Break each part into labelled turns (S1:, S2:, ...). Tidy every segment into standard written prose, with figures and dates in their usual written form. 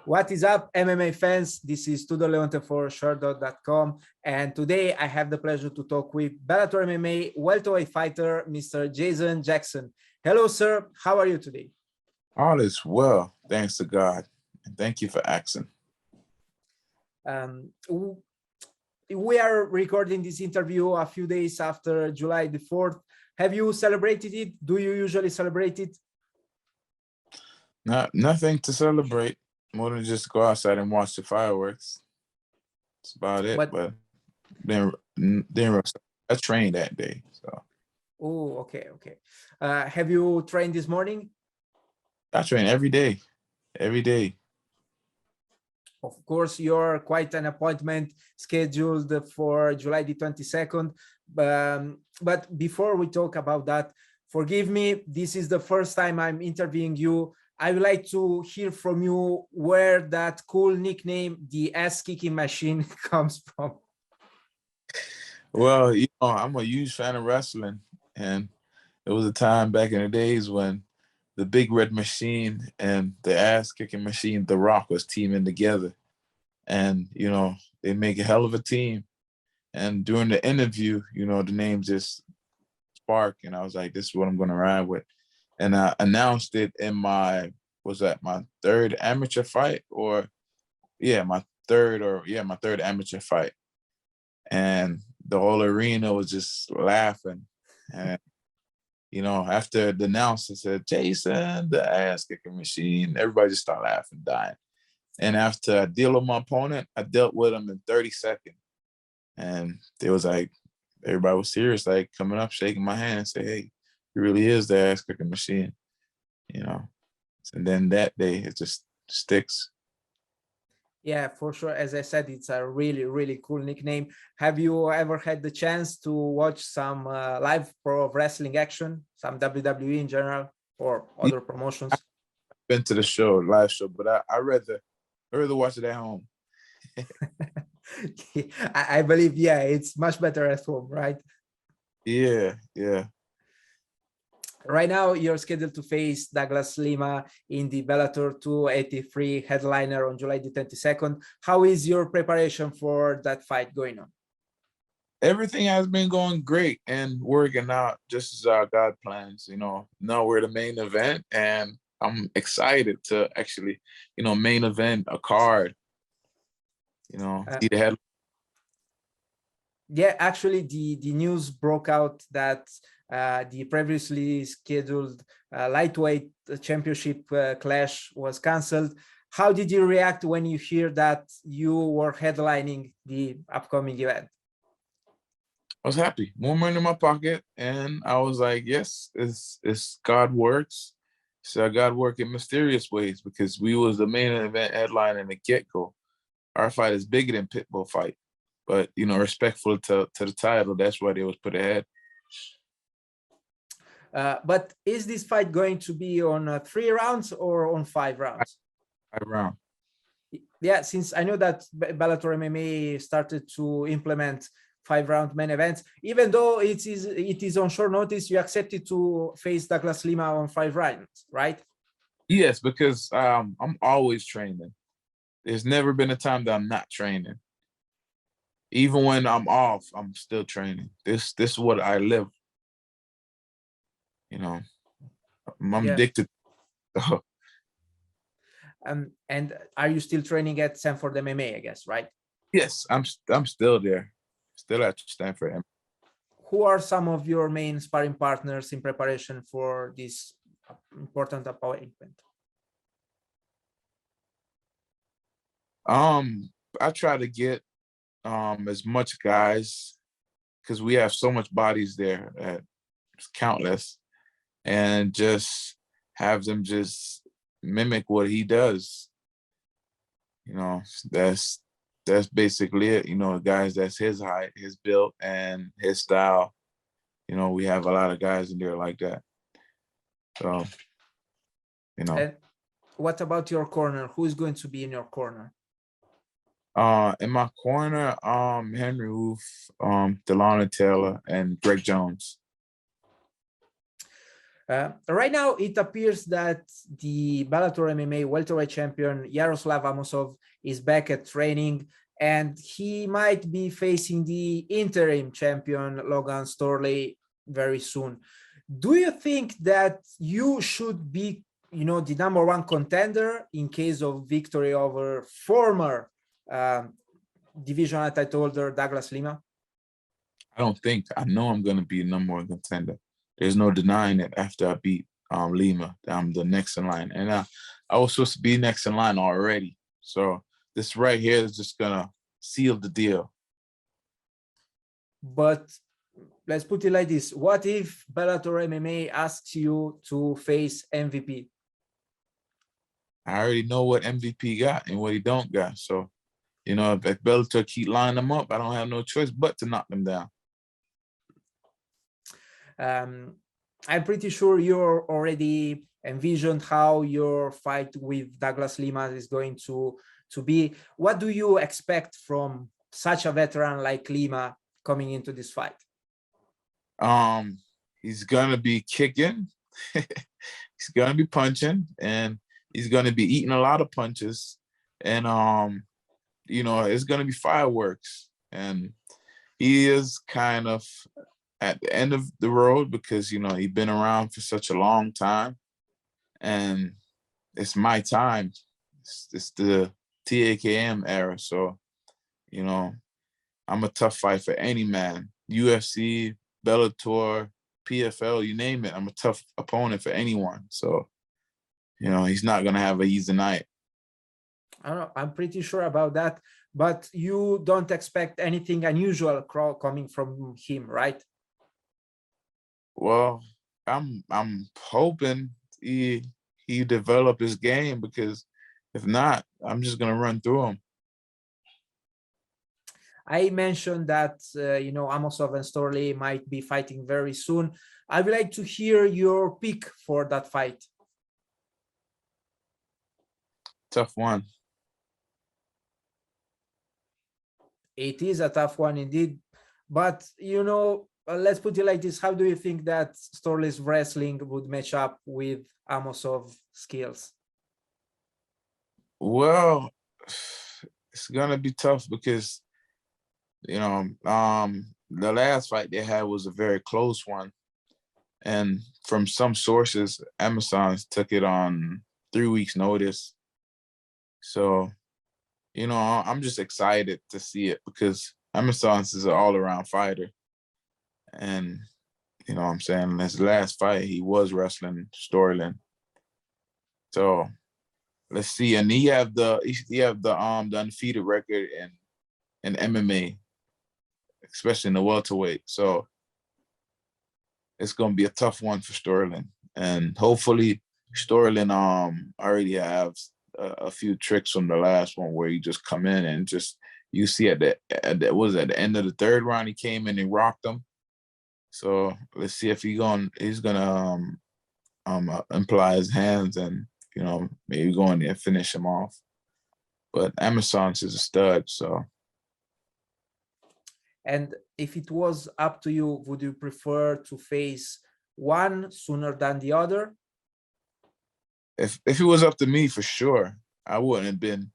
S1: What is up, MMA fans? This is Tudor Leonte for Sherdog.com, and today I have the pleasure to talk with Bellator MMA welterweight fighter, Mr. Jason Jackson. Hello, sir. How are you today?
S2: All is well, thanks to God, and thank you for asking.
S1: We are recording this interview a few days after July the 4th. Have you celebrated it? Do you usually celebrate it?
S2: Nothing to celebrate, more than just go outside and watch the fireworks. That's about it. But then I trained that day. So.
S1: Oh, okay. Have you trained this morning?
S2: I train every day. Every day.
S1: Of course, you're quite an appointment scheduled for July the 22nd. But before we talk about that, forgive me, this is the first time I'm interviewing you. I would like to hear from you where that cool nickname, the ass-kicking machine, comes from.
S2: Well, I'm a huge fan of wrestling, and it was a time back in the days when the Big Red Machine and the ass-kicking machine, The Rock, was teaming together. And, they make a hell of a team. And during the interview, the name just sparked, and I was like, this is what I'm going to ride with. And I announced it in my third amateur fight my third amateur fight. And the whole arena was just laughing. And, after the announcer said, Jason, the ass kicking machine, everybody just started laughing, dying. And after I deal with my opponent, I dealt with him in 30 seconds. And it was like, everybody was serious, like coming up, shaking my hand and say, hey, he really is the ass kicking machine, And then that day, it just sticks.
S1: Yeah, for sure. As I said, it's a really, really cool nickname. Have you ever had the chance to watch some live pro wrestling action, some WWE in general, or other promotions?
S2: I've been to the live show, but I rather watch it at home.
S1: I believe, it's much better at home, right?
S2: Yeah.
S1: Right now, you're scheduled to face Douglas Lima in the Bellator 283 headliner on July the 22nd. How is your preparation for that fight going on?
S2: Everything has been going great and working out just as our God plans. Now we're the main event, and I'm excited to actually, main event a card. See the headline.
S1: Yeah, actually, the news broke out that the previously scheduled lightweight championship clash was canceled. How did you react when you hear that you were headlining the upcoming event?
S2: I was happy, more money in my pocket, and I was like, yes, it's God works. So God work in mysterious ways, because we was the main event headline in the get-go. Our fight is bigger than Pitbull fight. But, respectful to the title, that's why they was put ahead.
S1: But is this fight going to be on 3 rounds or on 5 rounds?
S2: 5 rounds.
S1: Yeah, since I know that Bellator MMA started to implement 5-round main events, even though it is on short notice, you accepted to face Douglas Lima on 5 rounds, right?
S2: Yes, because I'm always training. There's never been a time that I'm not training. Even when I'm off, I'm still training. This is what I live. I'm addicted.
S1: And are you still training at Sanford MMA, I guess, right?
S2: Yes, I'm still there. Still at Stanford MMA.
S1: Who are some of your main sparring partners in preparation for this important appointment?
S2: I try to get as much guys, because we have so much bodies there that it's countless, and just have them just mimic what he does. That's basically it. Guys, that's his height, his build, and his style. We have a lot of guys in there like that. So,
S1: And what about your corner? Who is going to be in your corner?
S2: In my corner, Henry Roof, Delana Taylor, and Greg Jones.
S1: Right now, it appears that the Bellator MMA welterweight champion Yaroslav Amosov is back at training, and he might be facing the interim champion Logan Storley very soon. Do you think that you should be, the number one contender in case of victory over former divisional title holder Douglas Lima?
S2: I know I'm going to be number one contender. There's no denying it after I beat Lima. I'm the next in line. And I was supposed to be next in line already. So this right here is just going to seal the deal.
S1: But let's put it like this. What if Bellator MMA asks you to face MVP?
S2: I already know what MVP got and what he don't got. So, if Bellator keep lining them up, I don't have no choice but to knock them down.
S1: I'm pretty sure you're already envisioned how your fight with Douglas Lima is going to be. What do you expect from such a veteran like Lima coming into this fight?
S2: He's gonna be kicking, he's gonna be punching, and he's gonna be eating a lot of punches. And it's gonna be fireworks. And he is kind of at the end of the road because he's been around for such a long time, and it's my time. It's the TAKM era, so I'm a tough fight for any man. UFC, Bellator, PFL, you name it. I'm a tough opponent for anyone. So he's not gonna have an easy night.
S1: I don't know, I'm pretty sure about that, but you don't expect anything unusual coming from him, right?
S2: Well, I'm hoping he develop his game, because if not, I'm just gonna run through him.
S1: I mentioned that Amosov and Storley might be fighting very soon. I would like to hear your pick for that fight.
S2: Tough one.
S1: It is a tough one indeed, but let's put it like this. How do you think that Storley's wrestling would match up with Amosov's skills?
S2: Well, it's gonna be tough because the last fight they had was a very close one, and from some sources, Amazon took it on 3 weeks' notice. So, I'm just excited to see it because Amazon is an all-around fighter. And, what I'm saying, in his last fight, he was wrestling Storley. So let's see. And he have the undefeated record in MMA, especially in the welterweight. So it's gonna be a tough one for Storley. And hopefully Storley already have a few tricks from the last one where he just come in and just, you see at the end of the third round, he came in and rocked him. So let's see if he's gonna imply his hands and maybe go in there and finish him off. But Amazon is a stud, so.
S1: And if it was up to you, would you prefer to face one sooner than the other?
S2: If it was up to me, for sure, I wouldn't have been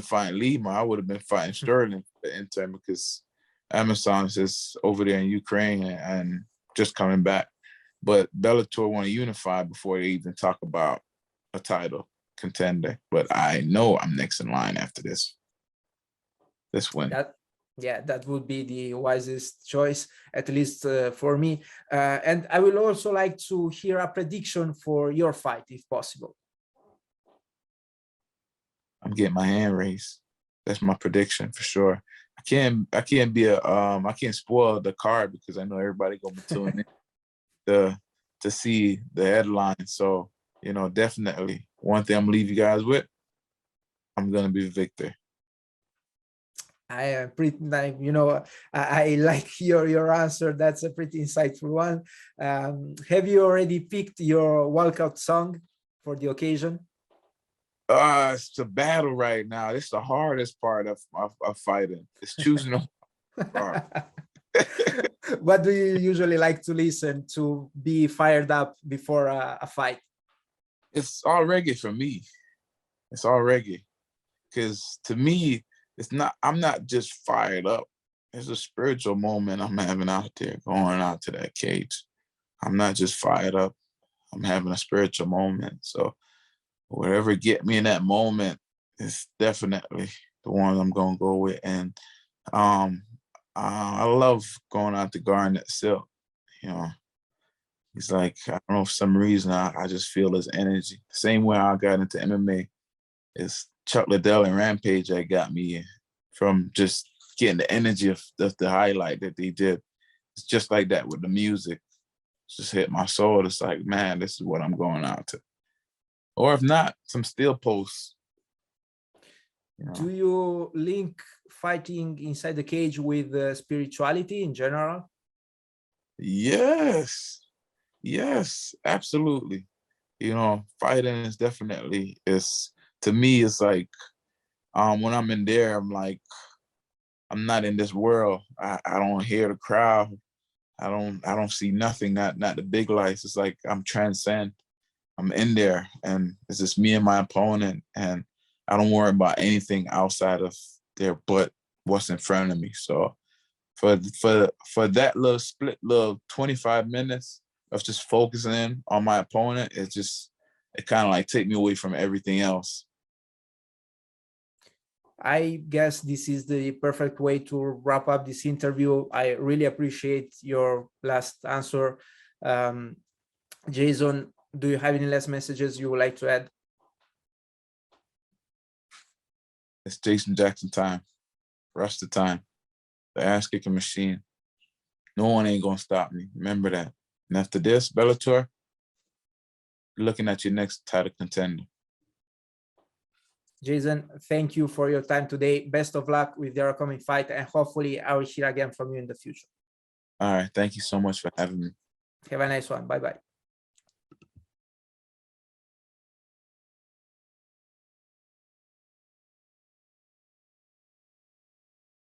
S2: fighting Lima. I would have been fighting Sterling for the interim, because Amazon is over there in Ukraine and just coming back. But Bellator want to unify before they even talk about a title contender. But I know I'm next in line after this win.
S1: That would be the wisest choice, at least for me. And I will also like to hear a prediction for your fight, if possible.
S2: I'm getting my hand raised. That's my prediction for sure. I can't spoil the card because I know everybody gonna be tuning in to see the headline. So, definitely one thing I'm gonna leave you guys with, I'm gonna be the victor.
S1: I am pretty, I like your answer. That's a pretty insightful one. Have you already picked your walkout song for the occasion?
S2: It's a battle right now. It's the hardest part of fighting. It's choosing a part.
S1: What do you usually like to listen to be fired up before a fight?
S2: It's all reggae for me. It's all reggae. Because to me, I'm not just fired up. It's a spiritual moment I'm having out there, going out to that cage. I'm not just fired up. I'm having a spiritual moment. So whatever get me in that moment is definitely the one I'm gonna go with. And I love going out to Garnet Silk. You know, he's like, I don't know, for some reason I just feel his energy. The same way I got into MMA, it's Chuck Liddell and Rampage that got me from just getting the energy of the highlight that they did. It's just like that with the music. It's just hit my soul. It's like, man, this is what I'm going out to. Or if not, some steel posts. You know.
S1: Do you link fighting inside the cage with spirituality in general?
S2: Yes, absolutely. You know, fighting is definitely, to me, it's like, when I'm in there, I'm like, I'm not in this world. I don't hear the crowd. I don't see nothing, not the big lights. It's like I'm transcend. I'm in there, and it's just me and my opponent, and I don't worry about anything outside of there but what's in front of me. So for that little split, little 25 minutes of just focusing on my opponent, it kind of like take me away from everything else.
S1: I guess this is the perfect way to wrap up this interview. I really appreciate your last answer. Jason, do you have any last messages you would like to add?
S2: It's Jason Jackson time. Rush the time. The ass kicking machine. No one ain't gonna stop me. Remember that. And after this, Bellator, you're looking at your next title contender.
S1: Jason, thank you for your time today. Best of luck with your upcoming fight, and hopefully I will hear again from you in the future.
S2: All right. Thank you so much for having me.
S1: Have a nice one. Bye-bye.